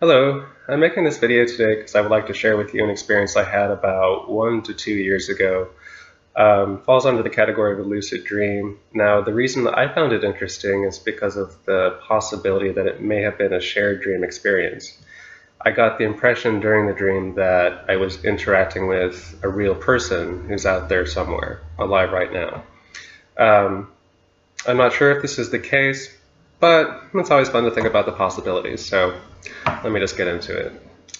Hello, I'm making this video today because I would like to share with you an experience I had about 1 to 2 years ago. Falls under the category of a lucid dream. Now, the reason that I found it interesting is because of the possibility that it may have been a shared dream experience. I got the impression during the dream that I was interacting with a real person who's out there somewhere, alive right now. I'm not sure if this is the case, but it's always fun to think about the possibilities, so let me just get into it.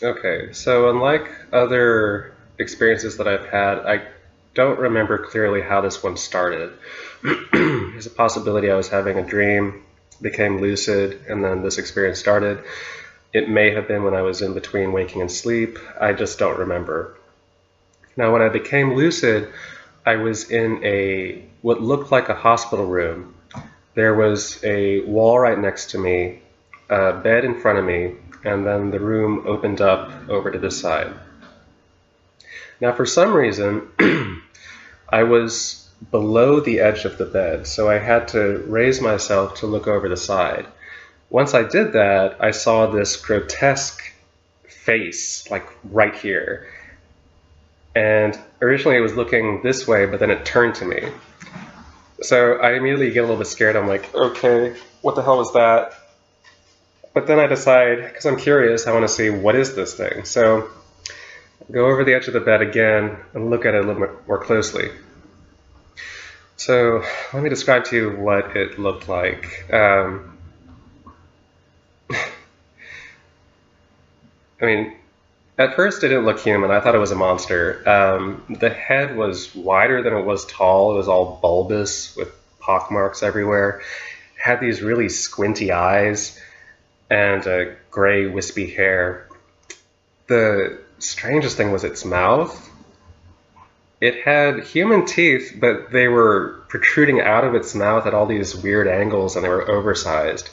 Okay, so unlike other experiences that I've had, I don't remember clearly how this one started. There's a possibility I was having a dream, became lucid, and then this experience started. It may have been when I was in between waking and sleep. I just don't remember. Now, when I became lucid, I was in what looked like a hospital room. There was a wall right next to me, a bed in front of me, and then the room opened up over to this side. Now, for some reason, I was below the edge of the bed, so I had to raise myself to look over the side. Once I did that, I saw this grotesque face, like right here. And originally it was looking this way, but then it turned to me. So I immediately get a little bit scared. I'm like, okay, what the hell was that? But then I decide, because I'm curious, I want to see what is this thing. So I go over the edge of the bed again and look at it a little bit more closely. So let me describe to you what it looked like. I mean, at first it didn't look human. I thought it was a monster. The head was wider than it was tall. It was all bulbous with pockmarks everywhere. It had these really squinty eyes and gray wispy hair. The strangest thing was its mouth. It had human teeth, but they were protruding out of its mouth at all these weird angles, and they were oversized.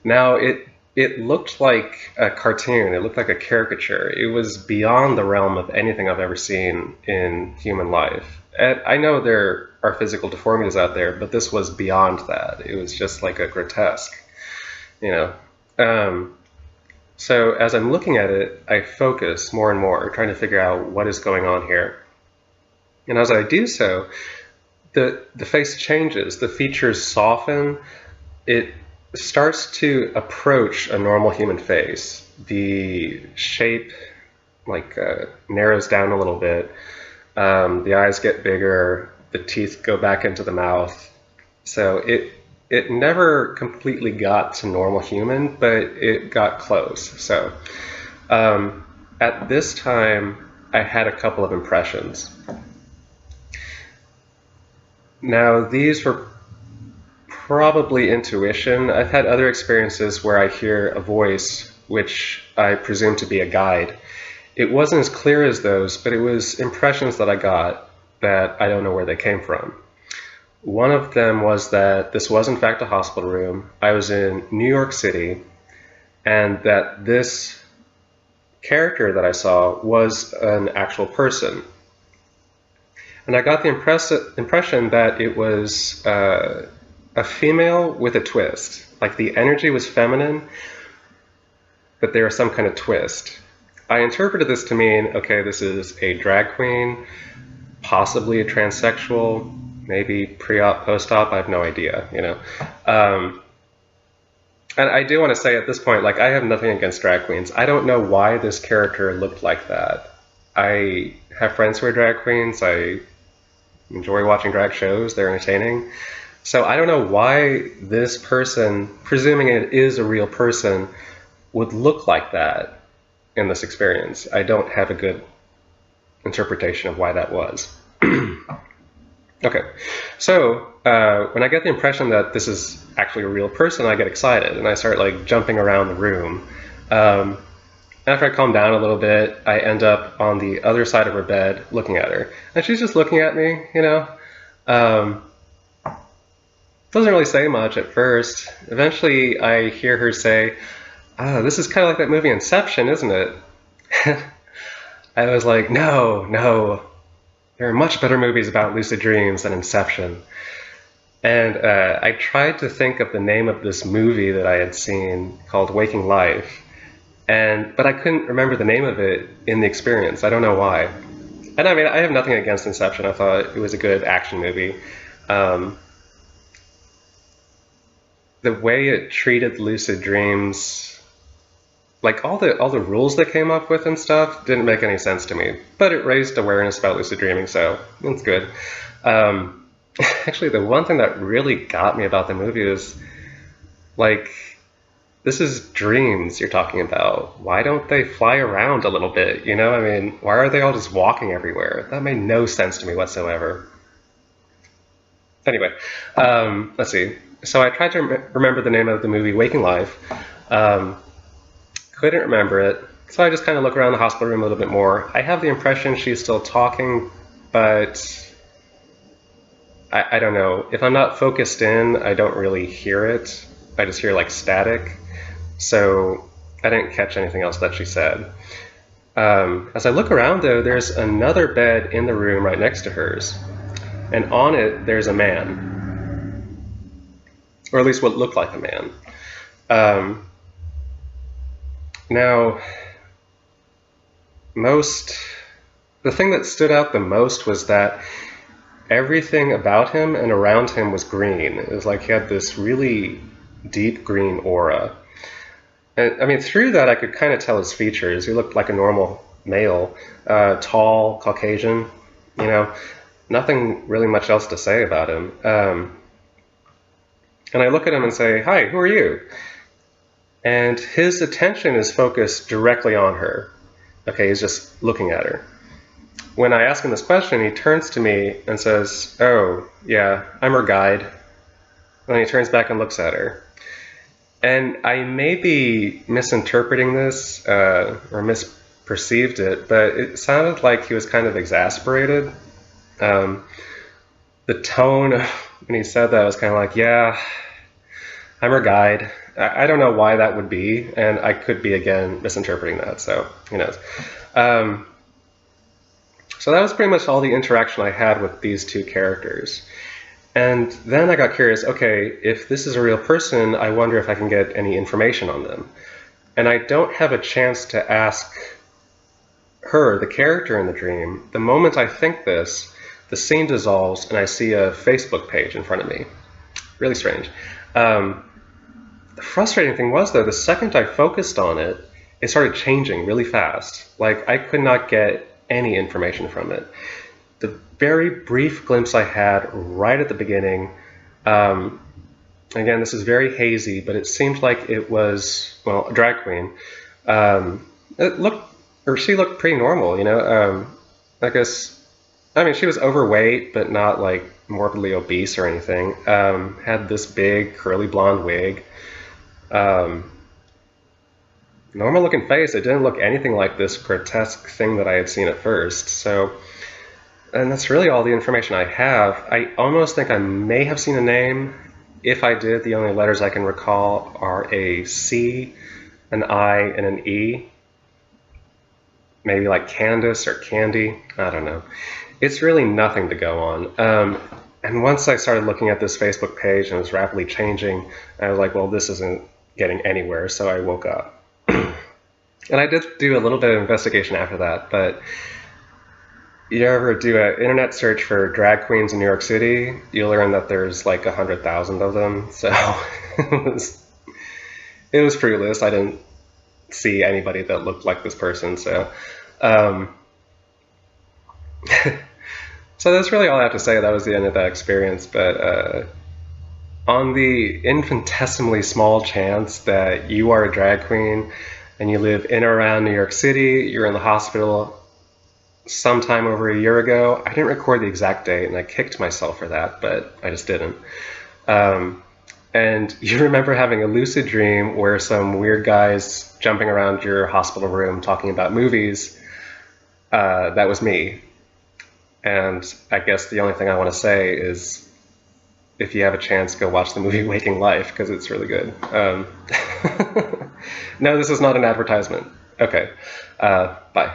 Now, it looked like a cartoon. It looked like a caricature. It was beyond the realm of anything I've ever seen in human life. And I know there are physical deformities out there, but this was beyond that. It was just like a grotesque, you know. So as I'm looking at it, I focus more and more, trying to figure out what is going on here. And as I do so, the face changes. The features soften. It starts to approach a normal human face. The shape narrows down a little bit. The eyes get bigger. The teeth go back into the mouth. So it never completely got to normal human, but it got close. So at this time, I had a couple of impressions. Now, these were probably intuition. I've had other experiences where I hear a voice, which I presume to be a guide. It wasn't as clear as those, but it was impressions that I got that I don't know where they came from. One of them was that this was in fact a hospital room. I was in New York City, and that this character that I saw was an actual person. And I got the impression that it was a female with a twist. Like the energy was feminine, but there was some kind of twist. I interpreted this to mean, okay, this is a drag queen, possibly a transsexual, maybe pre-op, post-op, I have no idea, you know. And I do want to say at this point, like, I have nothing against drag queens. I don't know why this character looked like that. I have friends who are drag queens. I enjoy watching drag shows. They're entertaining. So I don't know why this person, presuming it is a real person, would look like that in this experience. I don't have a good interpretation of why that was. Okay, so when I get the impression that this is actually a real person, I get excited and I start like jumping around the room. After I calm down a little bit, I end up on the other side of her bed looking at her. And she's just looking at me, you know. Doesn't really say much at first. Eventually I hear her say, "Oh, this is kind of like that movie Inception, isn't it?" I was like, no. There are much better movies about lucid dreams than Inception. And I tried to think of the name of this movie that I had seen called Waking Life. But I couldn't remember the name of it in the experience. I don't know why. And I mean, I have nothing against Inception. I thought it was a good action movie. Um, the way it treated lucid dreams, like all the rules that came up with and stuff, didn't make any sense to me. But it raised awareness about lucid dreaming, so it's good. Um, Actually, the one thing that really got me about the movie is, like, this is dreams you're talking about. Why don't they fly around a little bit? You know, I mean, why are they all just walking everywhere? That made no sense to me whatsoever. Anyway, let's see. So I tried to remember the name of the movie, Waking Life. Um, couldn't remember it. So I just kind of look around the hospital room a little bit more. I have the impression she's still talking, but I don't know. If I'm not focused in, I don't really hear it. I just hear like static. So I didn't catch anything else that she said. As I look around, though, there's another bed in the room right next to hers. And on it, there's a man. Or at least what looked like a man. Um, Now, the thing that stood out the most was that everything about him and around him was green. It was like he had this really deep green aura. And I mean, through that, I could kind of tell his features. He looked like a normal male, tall, Caucasian, you know, nothing really much else to say about him. And I look at him and say, "Hi, who are you?" And his attention is focused directly on her. Okay, he's just looking at her. When I ask him this question, he turns to me and says, "Oh, yeah, I'm her guide." And then he turns back and looks at her. And I may be misinterpreting this or misperceived it, but it sounded like he was kind of exasperated. Um, the tone when he said that was kind of like, "Yeah, I'm her guide." I don't know why that would be, and I could be, again, misinterpreting that, so who knows. Um, so that was pretty much all the interaction I had with these two characters. And then I got curious, okay, if this is a real person, I wonder if I can get any information on them. And I don't have a chance to ask her, the character in the dream. The moment I think this, the scene dissolves and I see a Facebook page in front of me. Really strange. The frustrating thing was, though, the second I focused on it, it started changing really fast. Like, I could not get any information from it. The very brief glimpse I had right at the beginning, again, this is very hazy, but it seemed like it was, well, a drag queen. She looked pretty normal, you know. I guess, I mean, she was overweight, but not like morbidly obese or anything. Had this big curly blonde wig. Normal looking face. It didn't look anything like this grotesque thing that I had seen at first. So, and that's really all the information I have. I almost think I may have seen a name. If I did, the only letters I can recall are a C, an I, and an E. Maybe like Candace or Candy. I don't know. It's really nothing to go on. And once I started looking at this Facebook page and it was rapidly changing, I was like, well, this isn't getting anywhere, so I woke up. And I did do a little bit of investigation after that, but you ever do an internet search for drag queens in New York City, you learn that there's like 100,000 of them, so it was fruitless. I didn't see anybody that looked like this person, so so that's really all I have to say. That was the end of that experience. But on the infinitesimally small chance that you are a drag queen and you live in or around New York City, you're in the hospital sometime over a year ago. I didn't record the exact date, and I kicked myself for that, but I just didn't. And you remember having a lucid dream where some weird guy's jumping around your hospital room talking about movies. That was me. And I guess the only thing I want to say is, if you have a chance, go watch the movie Waking Life, because it's really good. No, this is not an advertisement. Okay, bye.